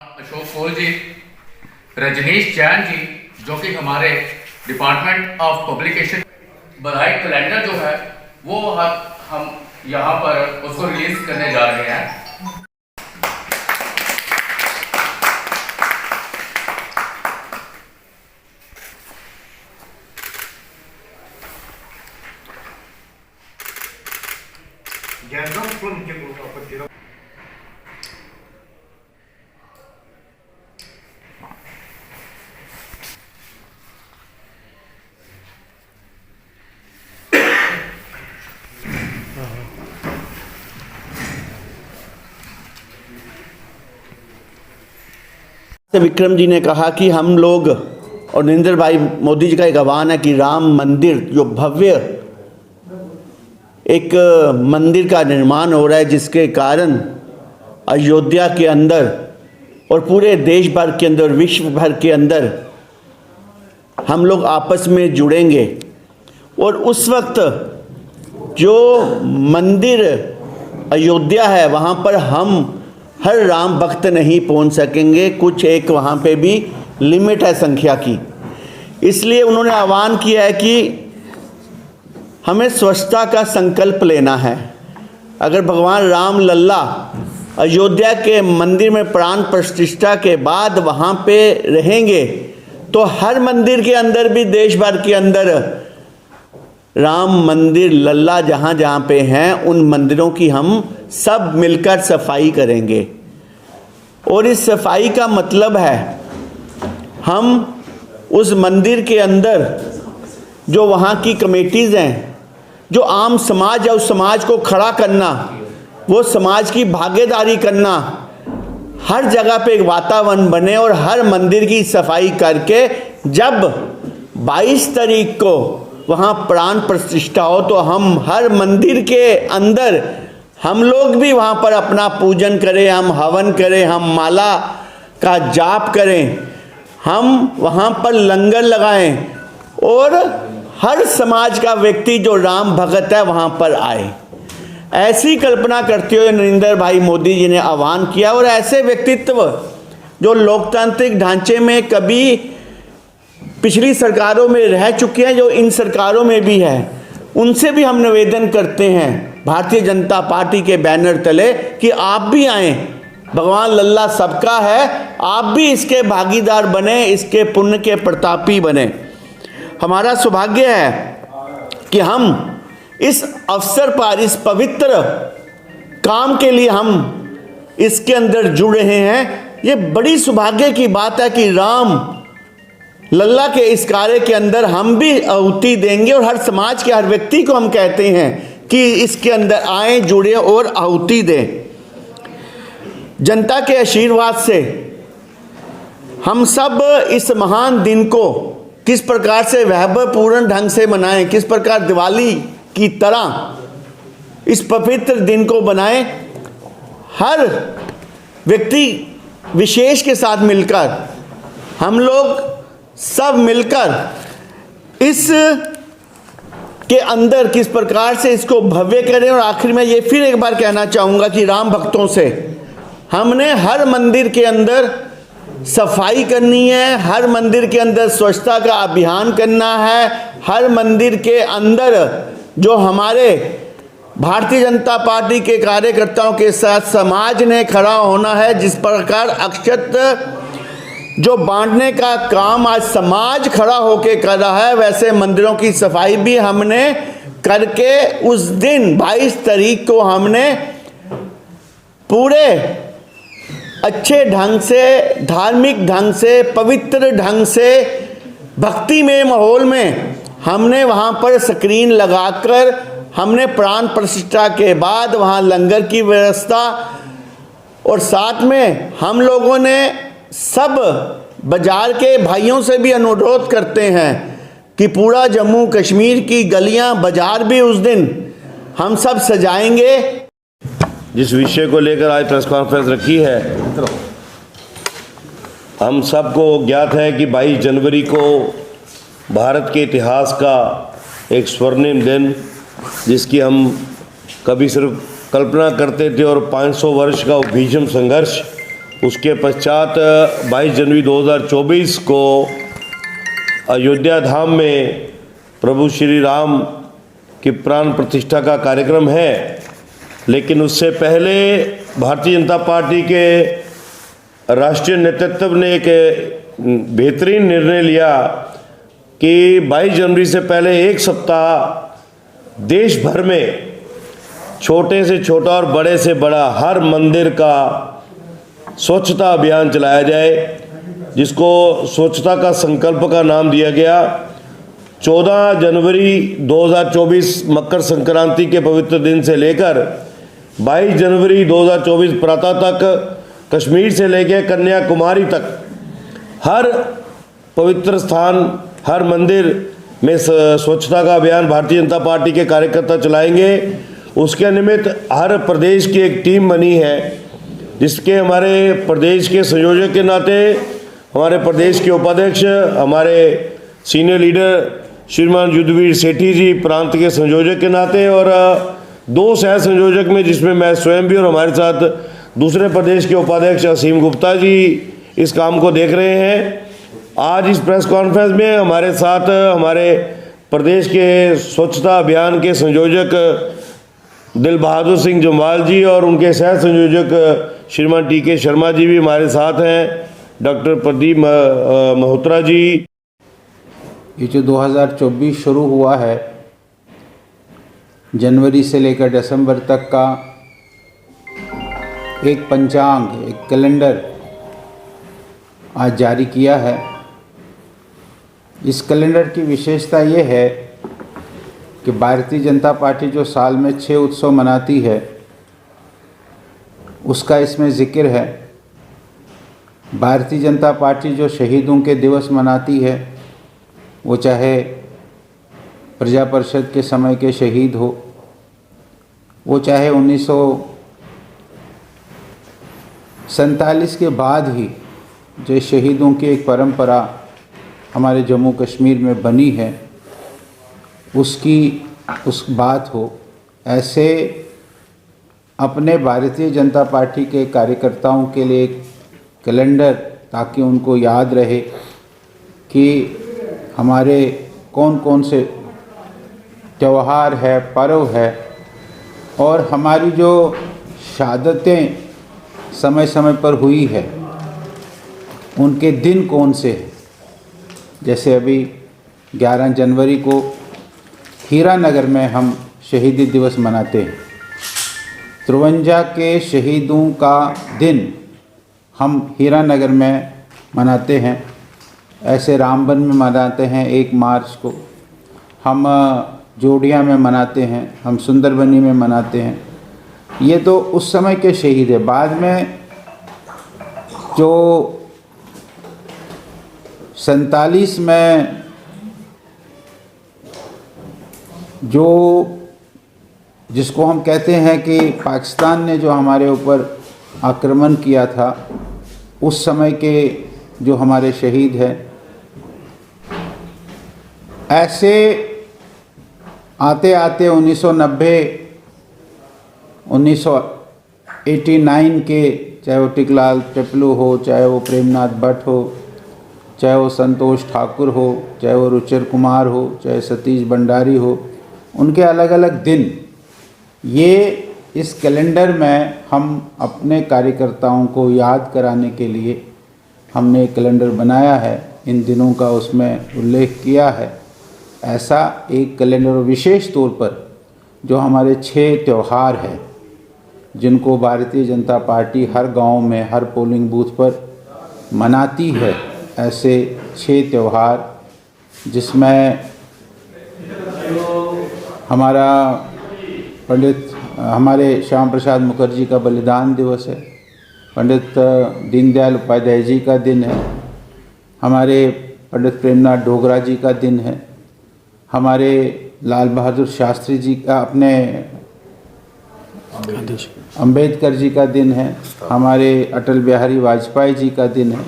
अशोक कोल जी, रजनीश जैन जी, जो कि हमारे डिपार्टमेंट ऑफ पब्लिकेशन बधाई कैलेंडर जो है वो हम यहाँ पर उसको रिलीज करने जा रहे हैं। विक्रम जी ने कहा कि हम लोग और नरेंद्र भाई मोदी जी का एक आह्वान है कि राम मंदिर जो भव्य एक मंदिर का निर्माण हो रहा है, जिसके कारण अयोध्या के अंदर और पूरे देश भर के अंदर, विश्व भर के अंदर हम लोग आपस में जुड़ेंगे। और उस वक्त जो मंदिर अयोध्या है वहाँ पर हम हर राम भक्त नहीं पहुंच सकेंगे, कुछ एक वहाँ पे भी लिमिट है संख्या की। इसलिए उन्होंने आह्वान किया है कि हमें स्वच्छता का संकल्प लेना है। अगर भगवान राम लल्ला अयोध्या के मंदिर में प्राण प्रतिष्ठा के बाद वहाँ पे रहेंगे तो हर मंदिर के अंदर भी, देश भर के अंदर राम मंदिर लल्ला जहाँ जहाँ पे हैं उन मंदिरों की हम सब मिलकर सफाई करेंगे। और इस सफाई का मतलब है हम उस मंदिर के अंदर जो वहाँ की कमेटीज़ हैं, जो आम समाज है, उस समाज को खड़ा करना, वो समाज की भागीदारी करना, हर जगह पे एक वातावरण बने और हर मंदिर की सफाई करके जब 22 तारीख को वहाँ प्राण प्रतिष्ठा हो तो हम हर मंदिर के अंदर हम लोग भी वहाँ पर अपना पूजन करें, हम हवन करें, हम माला का जाप करें, हम वहाँ पर लंगर लगाएं और हर समाज का व्यक्ति जो राम भक्त है वहाँ पर आए। ऐसी कल्पना करते हुए नरेंद्र भाई मोदी जी ने आह्वान किया। और ऐसे व्यक्तित्व जो लोकतांत्रिक ढांचे में कभी पिछली सरकारों में रह चुके हैं, जो इन सरकारों में भी है, उनसे भी हम निवेदन करते हैं भारतीय जनता पार्टी के बैनर तले कि आप भी आएँ। भगवान लल्ला सबका है, आप भी इसके भागीदार बने, इसके पुण्य के प्रतापी बने। हमारा सौभाग्य है कि हम इस अवसर पर, इस पवित्र काम के लिए हम इसके अंदर जुड़ रहे हैं। ये बड़ी सौभाग्य की बात है कि राम लल्ला के इस कार्य के अंदर हम भी आहुति देंगे और हर समाज के हर व्यक्ति को हम कहते हैं कि इसके अंदर आए, जुड़े और आहुति दें। जनता के आशीर्वाद से हम सब इस महान दिन को किस प्रकार से वैभवपूर्ण ढंग से मनाएं, किस प्रकार दिवाली की तरह इस पवित्र दिन को बनाएं। हर व्यक्ति विशेष के साथ मिलकर हम लोग सब मिलकर इस के अंदर किस प्रकार से इसको भव्य करें। और आखिर में ये फिर एक बार कहना चाहूँगा कि राम भक्तों से हमने हर मंदिर के अंदर सफाई करनी है, हर मंदिर के अंदर स्वच्छता का अभियान करना है, हर मंदिर के अंदर जो हमारे भारतीय जनता पार्टी के कार्यकर्ताओं के साथ समाज ने खड़ा होना है। जिस प्रकार अक्षत जो बांटने का काम आज समाज खड़ा होके कर रहा है, वैसे मंदिरों की सफाई भी हमने करके उस दिन 22 तारीख को हमने पूरे अच्छे ढंग से, धार्मिक ढंग से, पवित्र ढंग से, भक्तिमय माहौल में हमने वहाँ पर स्क्रीन लगाकर हमने प्राण प्रतिष्ठा के बाद वहाँ लंगर की व्यवस्था। और साथ में हम लोगों ने सब बाजार के भाइयों से भी अनुरोध करते हैं कि पूरा जम्मू कश्मीर की गलियां, बाजार भी उस दिन हम सब सजाएंगे। जिस विषय को लेकर आज प्रेस कॉन्फ्रेंस रखी है, हम सबको ज्ञात है कि 22 जनवरी को भारत के इतिहास का एक स्वर्णिम दिन, जिसकी हम कभी सिर्फ कल्पना करते थे और 500 वर्ष का भीषण संघर्ष उसके पश्चात 22 जनवरी 2024 को अयोध्या धाम में प्रभु श्री राम की प्राण प्रतिष्ठा का कार्यक्रम है। लेकिन उससे पहले भारतीय जनता पार्टी के राष्ट्रीय नेतृत्व ने एक बेहतरीन निर्णय लिया कि 22 जनवरी से पहले एक सप्ताह देश भर में छोटे से छोटा और बड़े से बड़ा हर मंदिर का स्वच्छता अभियान चलाया जाए, जिसको स्वच्छता का संकल्प का नाम दिया गया। 14 जनवरी 2024 मकर संक्रांति के पवित्र दिन से लेकर 22 जनवरी 2024 प्रातः तक कश्मीर से लेकर कन्याकुमारी तक हर पवित्र स्थान, हर मंदिर में स्वच्छता का अभियान भारतीय जनता पार्टी के कार्यकर्ता चलाएंगे। उसके निमित्त हर प्रदेश की एक टीम बनी है, जिसके हमारे प्रदेश के संयोजक के नाते हमारे प्रदेश के उपाध्यक्ष, हमारे सीनियर लीडर श्रीमान युद्धवीर सेठी जी प्रांत के संयोजक के नाते, और 2 सह संयोजक में जिसमें मैं स्वयं भी और हमारे साथ दूसरे प्रदेश के उपाध्यक्ष असीम गुप्ता जी इस काम को देख रहे हैं। आज इस प्रेस कॉन्फ्रेंस में हमारे साथ हमारे प्रदेश के स्वच्छता अभियान के संयोजक दिल बहादुर सिंह जम्वाल जी और उनके सह संयोजक श्रीमान टी.के. शर्मा जी भी हमारे साथ हैं, डॉक्टर प्रदीप मल्होत्रा जी। ये जो 2024 शुरू हुआ है, जनवरी से लेकर दिसंबर तक का एक पंचांग, एक कैलेंडर आज जारी किया है। इस कैलेंडर की विशेषता ये है कि भारतीय जनता पार्टी जो साल में 6 उत्सव मनाती है, उसका इसमें जिक्र है। भारतीय जनता पार्टी जो शहीदों के दिवस मनाती है, वो चाहे प्रजा परिषद के समय के शहीद हो, वो चाहे 1947 के बाद ही जो शहीदों की एक परंपरा हमारे जम्मू कश्मीर में बनी है, उस बात हो। ऐसे अपने भारतीय जनता पार्टी के कार्यकर्ताओं के लिए एक कैलेंडर, ताकि उनको याद रहे कि हमारे कौन कौन से त्यौहार है, पर्व है, और हमारी जो शहादतें समय समय पर हुई है, उनके दिन कौन से हैं। जैसे अभी 11 जनवरी को हीरानगर में हम शहीदी दिवस मनाते हैं। 53 के शहीदों का दिन हम हीरानगर में मनाते हैं। ऐसे रामबन में मनाते हैं 1 मार्च को, हम जोड़िया में मनाते हैं, हम सुंदरबनी में मनाते हैं। ये तो उस समय के शहीद है। बाद में जो 47 में जो जिसको हम कहते हैं कि पाकिस्तान ने जो हमारे ऊपर आक्रमण किया था, उस समय के जो हमारे शहीद हैं, ऐसे आते आते 1989 के, चाहे वो टिकलाल टेपलू हो, चाहे वो प्रेमनाथ भट्ट हो, चाहे वो संतोष ठाकुर हो, चाहे वो रुचिर कुमार हो, चाहे सतीश भंडारी हो, उनके अलग अलग दिन, ये इस कैलेंडर में हम अपने कार्यकर्ताओं को याद कराने के लिए हमने एक कैलेंडर बनाया है। इन दिनों का उसमें उल्लेख किया है। ऐसा एक कैलेंडर विशेष तौर पर जो हमारे 6 त्यौहार हैं, जिनको भारतीय जनता पार्टी हर गांव में, हर पोलिंग बूथ पर मनाती है। ऐसे 6 त्यौहार, जिसमें हमारा हमारे श्याम प्रसाद मुखर्जी का बलिदान दिवस है, पंडित दीनदयाल उपाध्याय जी का दिन है, हमारे पंडित प्रेमनाथ डोगरा जी का दिन है, हमारे लाल बहादुर शास्त्री जी का, अपने अंबेडकर जी का दिन है, हमारे अटल बिहारी वाजपेयी जी का दिन है।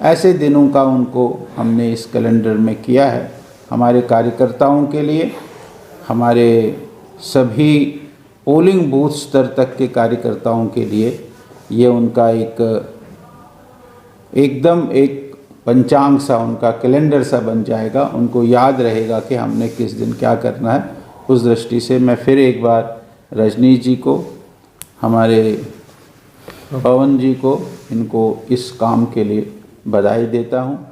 ऐसे दिनों का उनको हमने इस कैलेंडर में किया है। हमारे कार्यकर्ताओं के लिए, हमारे सभी पोलिंग बूथ स्तर तक के कार्यकर्ताओं के लिए ये उनका एक एकदम एक पंचांग सा, उनका कैलेंडर सा बन जाएगा। उनको याद रहेगा कि हमने किस दिन क्या करना है। उस दृष्टि से मैं फिर एक बार रजनीश जी को, हमारे पवन जी को, इनको इस काम के लिए बधाई देता हूँ।